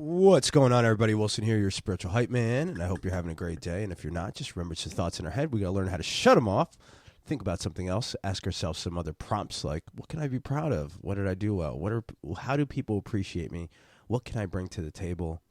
What's going on, everybody? Wilson here, your spiritual hype man, and I hope you're having a great day. And if you're not, just remember it's the thoughts in our head. We got to learn how to shut them off, think about something else, ask ourselves some other prompts like, what can I be proud of? What did I do well? How do people appreciate me? What can I bring to the table?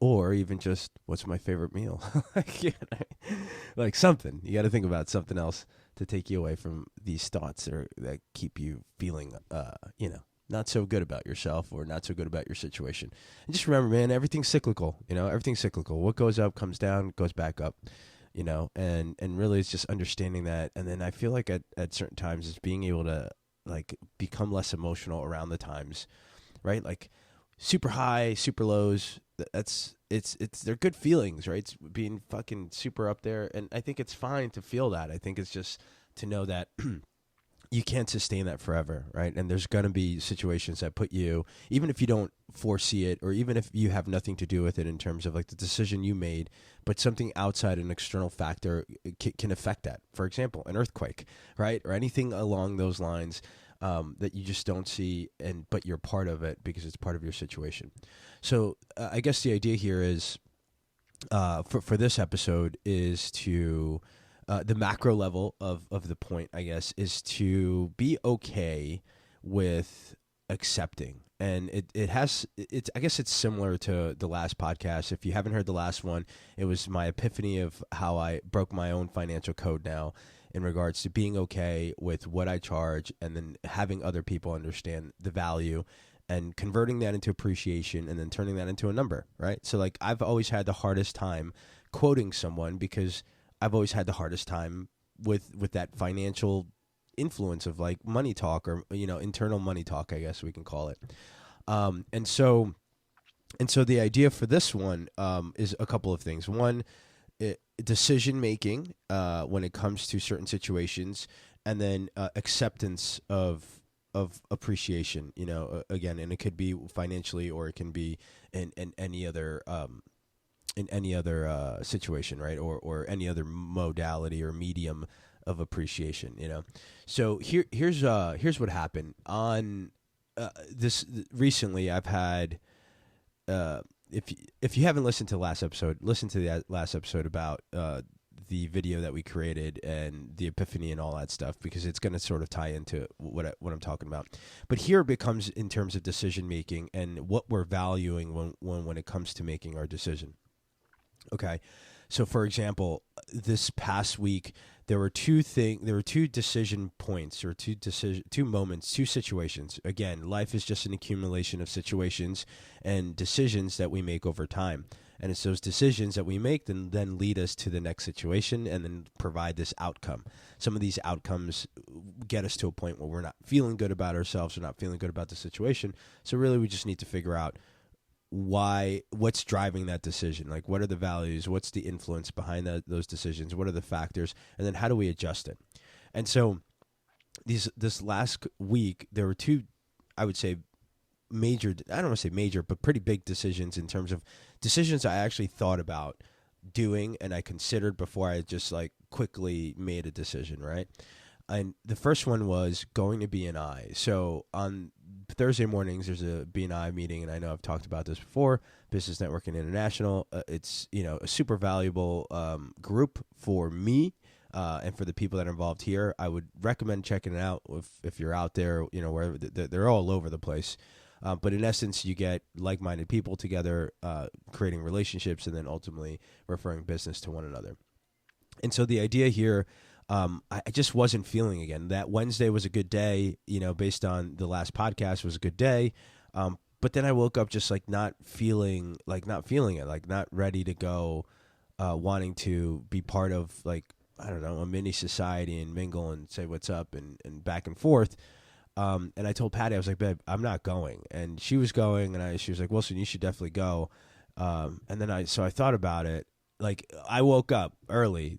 Or even just, what's my favorite meal? Like something. You got to think about something else to take you away from these thoughts that keep you feeling, not so good about yourself or not so good about your situation. And just remember, man, everything's cyclical. Everything's cyclical. What goes up comes down, goes back up. And really it's just understanding that. And then I feel like at certain times it's being able to like become less emotional around the times, right? Like super high, super lows. They're good feelings, right? It's being fucking super up there. And I think it's fine to feel that. I think it's just to know that you can't sustain that forever, right? And there's going to be situations that put you, even if you don't foresee it, or even if you have nothing to do with it in terms of like the decision you made, but something outside an external factor can affect that. For example, an earthquake, right? Or anything along those lines that you just don't see, but you're part of it because it's part of your situation. So I guess the idea here is, for this episode is to... the macro level of the point, I guess, is to be okay with accepting. And I guess it's similar to the last podcast. If you haven't heard the last one, it was my epiphany of how I broke my own financial code now in regards to being okay with what I charge and then having other people understand the value and converting that into appreciation and then turning that into a number, right? So like I've always had the hardest time quoting someone because I've always had the hardest time with that financial influence of like money talk or, internal money talk, I guess we can call it. And so the idea for this one is a couple of things. One, decision making when it comes to certain situations, and then acceptance of appreciation, again, and it could be financially or it can be in any other situation, right? Or any other modality or medium of appreciation, So here's what happened on this recently. I've had if you haven't listened to the last episode, listen to that last episode about the video that we created and the epiphany and all that stuff, because it's going to sort of tie into what I'm talking about. But here it becomes in terms of decision making and what we're valuing when it comes to making our decision. Okay, so for example, this past week there were two decision points, or two moments, two situations. Again, life is just an accumulation of situations and decisions that we make over time, and it's those decisions that we make that then lead us to the next situation and then provide this outcome. Some of these outcomes get us to a point where we're not feeling good about ourselves, we're not feeling good about the situation. So really, we just need to figure out what's driving that decision. Like, what are the values? What's the influence behind those decisions? What are the factors? And then how do we adjust it? And so this last week, there were two, I would say, major, I don't want to say major, but pretty big decisions in terms of decisions I actually thought about doing and I considered before I just like quickly made a decision, right? And the first one was going to BNI. So on Thursday mornings, there's a BNI meeting, and I know I've talked about this before, Business Networking International. It's, a super valuable group for me and for the people that are involved here. I would recommend checking it out if you're out there, wherever. They're all over the place. But in essence, you get like-minded people together, creating relationships, and then ultimately referring business to one another. And so the idea here, I just wasn't feeling again. That Wednesday was a good day, based on the last podcast was a good day. But then I woke up just like not feeling it, like not ready to go, wanting to be part of like, I don't know, a mini society and mingle and say what's up and back and forth. And I told Patty, I was like, babe, I'm not going. And she was going, and she was like, Wilson, you should definitely go. And then I thought about it. Like, I woke up early,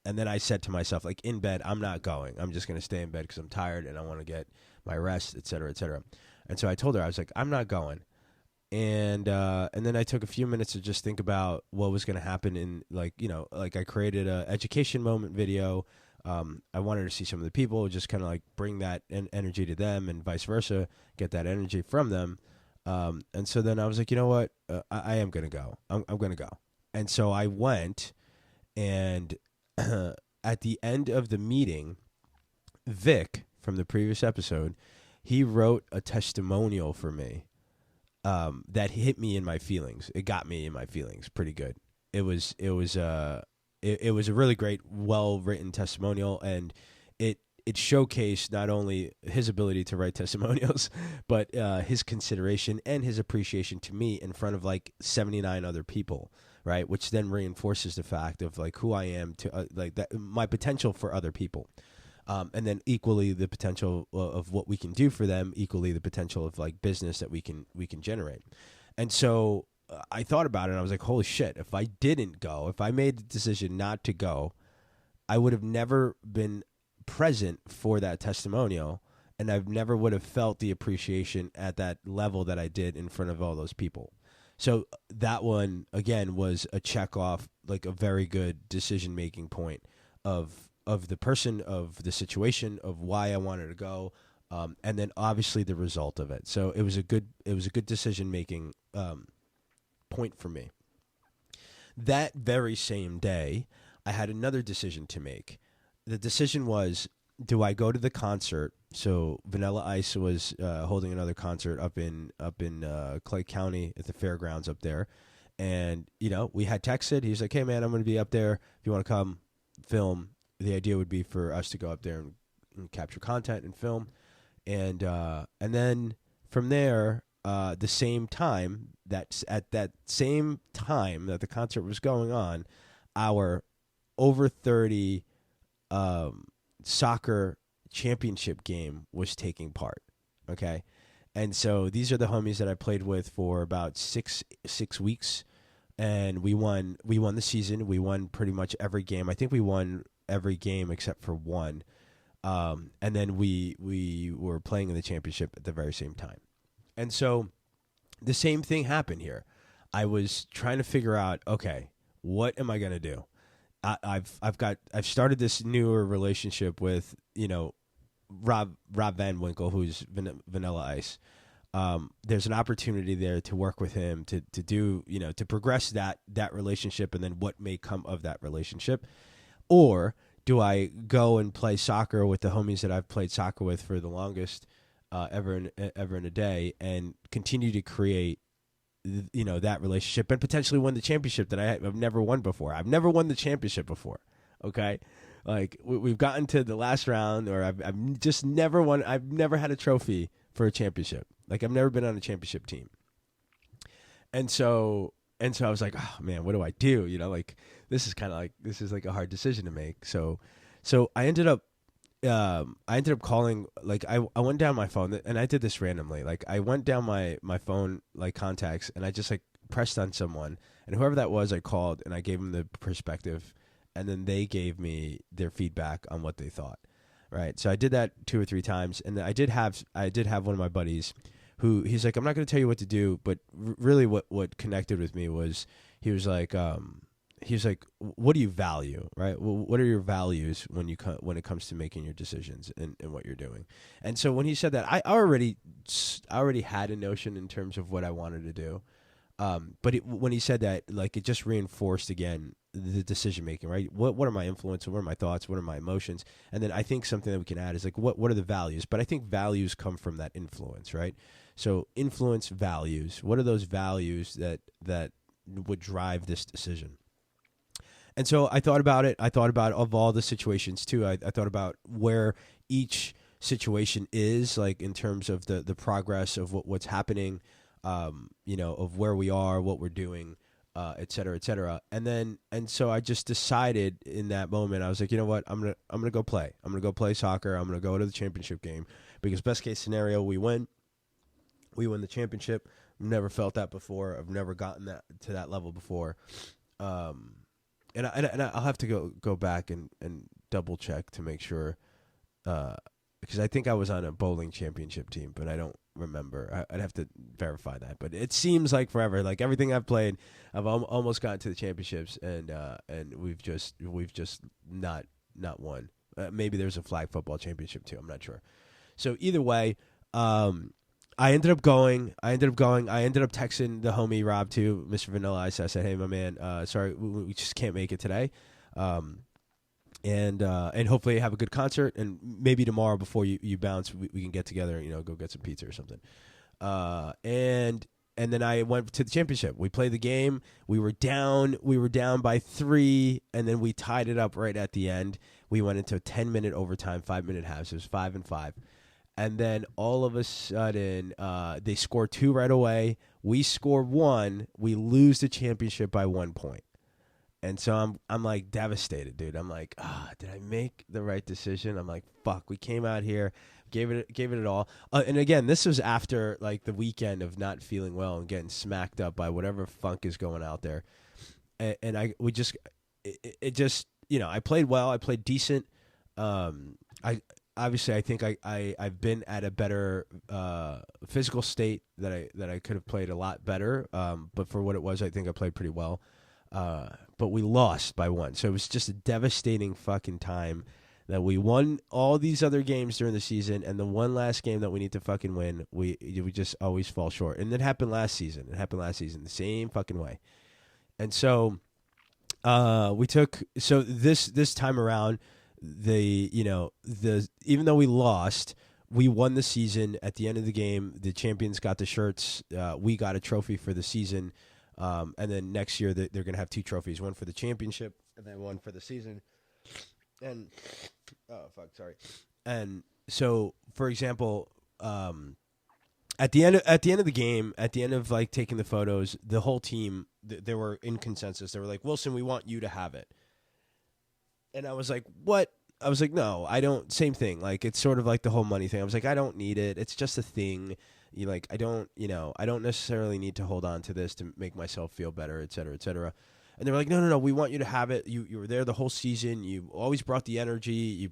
and then I said to myself, like, in bed, I'm not going. I'm just going to stay in bed because I'm tired and I want to get my rest, et cetera, et cetera. And so I told her, I was like, I'm not going. And then I took a few minutes to just think about what was going to happen in, like, I created a education moment video. I wanted to see some of the people, just kind of like bring that energy to them and vice versa, get that energy from them. And so then I was like, you know what? I am going to go. I'm going to go. And so I went, and at the end of the meeting, Vic from the previous episode, he wrote a testimonial for me that hit me in my feelings. It got me in my feelings pretty good. It was a really great, well written testimonial, and it showcased not only his ability to write testimonials, but his consideration and his appreciation to me in front of like 79 other people, right? Which then reinforces the fact of like who I am to like that, my potential for other people. And then equally the potential of what we can do for them, equally the potential of like business that we can generate. And so I thought about it, and I was like, holy shit, if I didn't go, if I made the decision not to go, I would have never been present for that testimonial, and I've never would have felt the appreciation at that level that I did in front of all those people. So that one, again, was a check off, like a very good decision-making point of the person, of the situation, of why I wanted to go, and then obviously the result of it. So it was a good decision-making point for me. That very same day, I had another decision to make. The decision was, do I go to the concert? So Vanilla Ice was holding another concert up in Clay County at the fairgrounds up there, and we had texted. He was like, "Hey man, I'm going to be up there. If you want to come film." The idea would be for us to go up there and capture content and film, and then from there, the same time at that same time that the concert was going on, our over 30 soccer championship game was taking part. Okay, and so these are the homies that I played with for about six weeks, and we won the season. We won pretty much every game. I think we won every game except for one, and then we were playing in the championship at the very same time. And so the same thing happened here. I was trying to figure out, okay, what am I going to do? I've started this newer relationship with Rob Van Winkle, who's Vanilla Ice. There's an opportunity there to work with him to do to progress that relationship, and then what may come of that relationship. Or do I go and play soccer with the homies that I've played soccer with for the longest ever in a day, and continue to create that relationship and potentially win the championship that I've never won before. I've never won the championship before. Okay, like we've gotten to the last round, or I've just never won. I've never had a trophy for a championship. Like I've never been on a championship team, and so I was like, oh man, what do I do? Like this is like a hard decision to make. So I ended up calling, like I went down my phone, and I did this randomly. Like I went down my phone, like contacts, and I just like pressed on someone, and whoever that was, I called and I gave them the perspective, and then they gave me their feedback on what they thought. Right. So I did that 2 or 3 times, and I did have one of my buddies who, he's like, I'm not going to tell you what to do, but really what connected with me was he was like, what do you value, right? What are your values when it comes to making your decisions and what you're doing? And so when he said that, I already had a notion in terms of what I wanted to do. But when he said that, like, it just reinforced again the decision making, right? What are my influences? What are my thoughts? What are my emotions? And then I think something that we can add is like, what are the values? But I think values come from that influence, right? So influence, values. What are those values that would drive this decision? And so I thought about it. I thought about of all the situations too. I thought about where each situation is, like in terms of the progress of what's happening, of where we are, what we're doing, et cetera, et cetera. And so I just decided in that moment, I was like, you know what, I'm gonna go play. I'm gonna go play soccer. I'm gonna go to the championship game, because best case scenario, we win the championship. I've never felt that before. I've never gotten to that level before. And I'll have to go back and double check to make sure, because I think I was on a bowling championship team, but I don't remember. I'd have to verify that. But it seems like forever. Like everything I've played, I've almost gotten to the championships, and we've just not won. Maybe there's a flag football championship too. I'm not sure. So either way, I ended up going. I ended up texting the homie Rob too, Mr. Vanilla Ice. I said, "Hey, my man, sorry, we just can't make it today, and hopefully have a good concert, and maybe tomorrow before you bounce, we can get together, go get some pizza or something." And then I went to the championship. We played the game. We were down by 3, and then we tied it up right at the end. We went into a 10-minute overtime, 5-minute halves. It was 5-5. And then all of a sudden, they score 2 right away. We score 1. We lose the championship by 1 point. And so I'm like devastated, dude. I'm like, did I make the right decision? I'm like, fuck. We came out here, gave it all. And again, this was after like the weekend of not feeling well and getting smacked up by whatever funk is going out there. And I played well. I played decent. Obviously, I think I've been at a better physical state that I could have played a lot better. But for what it was, I think I played pretty well. But we lost by 1, so it was just a devastating fucking time that we won all these other games during the season, and the one last game that we need to fucking win, we just always fall short. And it happened last season. The same fucking way. And so this time around. Even though we lost, we won the season. At the end of the game, the champions got the shirts. We got a trophy for the season, and then next year they're going to have 2 trophies: one for the championship and then one for the season. And And so, for example, at the end of the game, at the end of like taking the photos, the whole team they were in consensus. They were like, "Wilson, we want you to have it." And I was like, what? I was like, no, I don't. Same thing. Like, it's sort of like the whole money thing. I was like, I don't need it. It's just a thing. I don't necessarily need to hold on to this to make myself feel better, et cetera, et cetera. And they were like, no, we want you to have it. You were there the whole season. You always brought the energy. You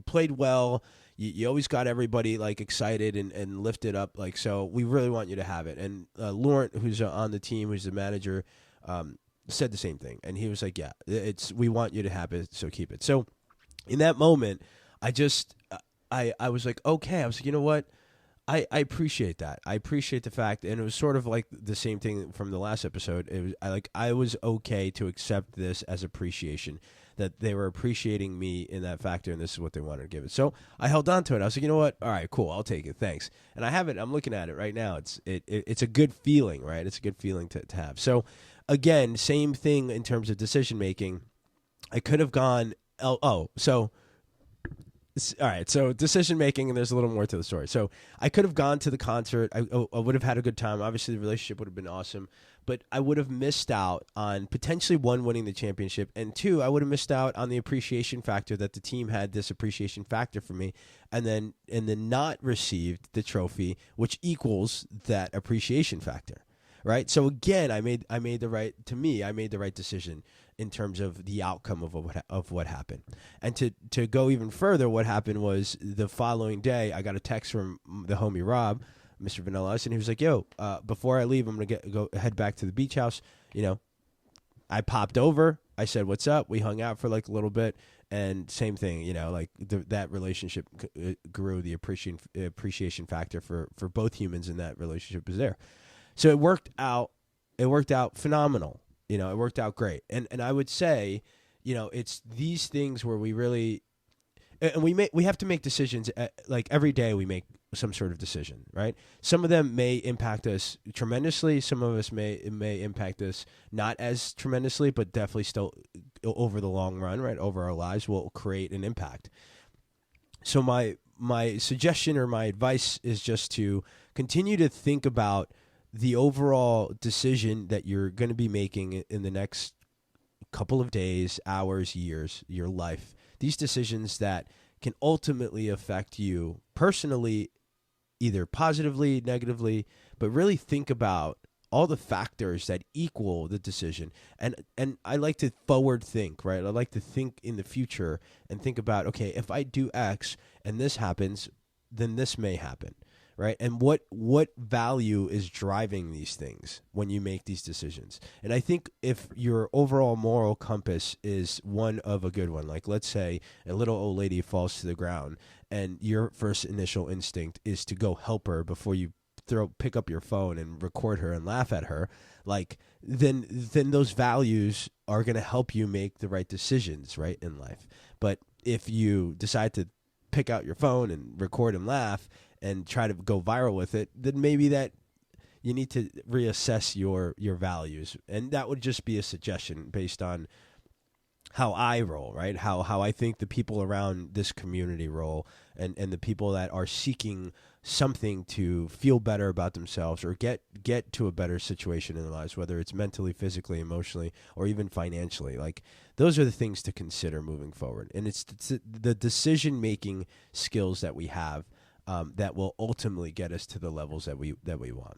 played well. You always got everybody like excited and lifted up. Like, so we really want you to have it. And Laurent, who's on the team, who's the manager, said the same thing, and he was like, "Yeah, we want you to have it, so keep it." So, in that moment, I was like, okay. I was like, you know what? I appreciate that. I appreciate the fact, and it was sort of like the same thing from the last episode. It was I was okay to accept this as appreciation, that they were appreciating me in that factor, and this is what they wanted to give it. So I held on to it. I was like, you know what? All right, cool. I'll take it. Thanks. And I have it. I'm looking at it right now. It's a good feeling, right? It's a good feeling to have. So. Again, same thing in terms of decision making. I could have gone. All right. So decision making, and there's a little more to the story. So I could have gone to the concert. I would have had a good time. Obviously, the relationship would have been awesome, but I would have missed out on potentially 1, winning the championship, and 2, I would have missed out on the appreciation factor that the team had this appreciation factor for me, and then not received the trophy, which equals that appreciation factor. Right. So again, I made the right decision in terms of the outcome of what happened. And to go even further, what happened was the following day, I got a text from the homie Rob, Mr. Vanilla Ice, and he was like, "Yo, before I leave, I'm gonna head back to the beach house." I popped over. I said, "What's up?" We hung out for like a little bit, and same thing. That relationship grew. The appreciation factor for both humans in that relationship is there. So it worked out. It worked out phenomenal. It worked out great. And I would say, it's these things where we really, and we have to make decisions. Like every day, we make some sort of decision, right? Some of them may impact us tremendously. Some of us may impact us not as tremendously, but definitely still over the long run, right? Over our lives, will create an impact. So my suggestion or my advice is just to continue to think about the overall decision that you're going to be making in the next couple of days, hours, years, your life. These decisions that can ultimately affect you personally, either positively, negatively, but really think about all the factors that equal the decision. And I like to forward think, right? I like to think in the future and think about, okay, if I do X and this happens, then this may happen. Right. And what value is driving these things when you make these decisions? And I think if your overall moral compass is one of a good one, like let's say a little old lady falls to the ground and your first initial instinct is to go help her before you pick up your phone and record her and laugh at her, like then those values are going to help you make the right decisions, right, in life. But if you decide to pick out your phone and record and laugh and try to go viral with it, then maybe that you need to reassess your values. And that would just be a suggestion based on how I roll, right? How I think the people around this community roll, and the people that are seeking something to feel better about themselves or get to a better situation in their lives, whether it's mentally, physically, emotionally, or even financially. Like, those are the things to consider moving forward. And it's the decision-making skills that we have that will ultimately get us to the levels that we want.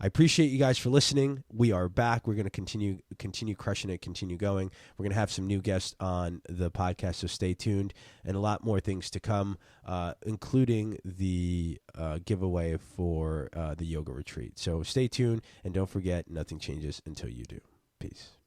I appreciate you guys for listening. We are back. We're going to continue crushing it, continue going. We're going to have some new guests on the podcast, so stay tuned, and a lot more things to come, including the giveaway for the yoga retreat. So stay tuned, and don't forget, nothing changes until you do. Peace.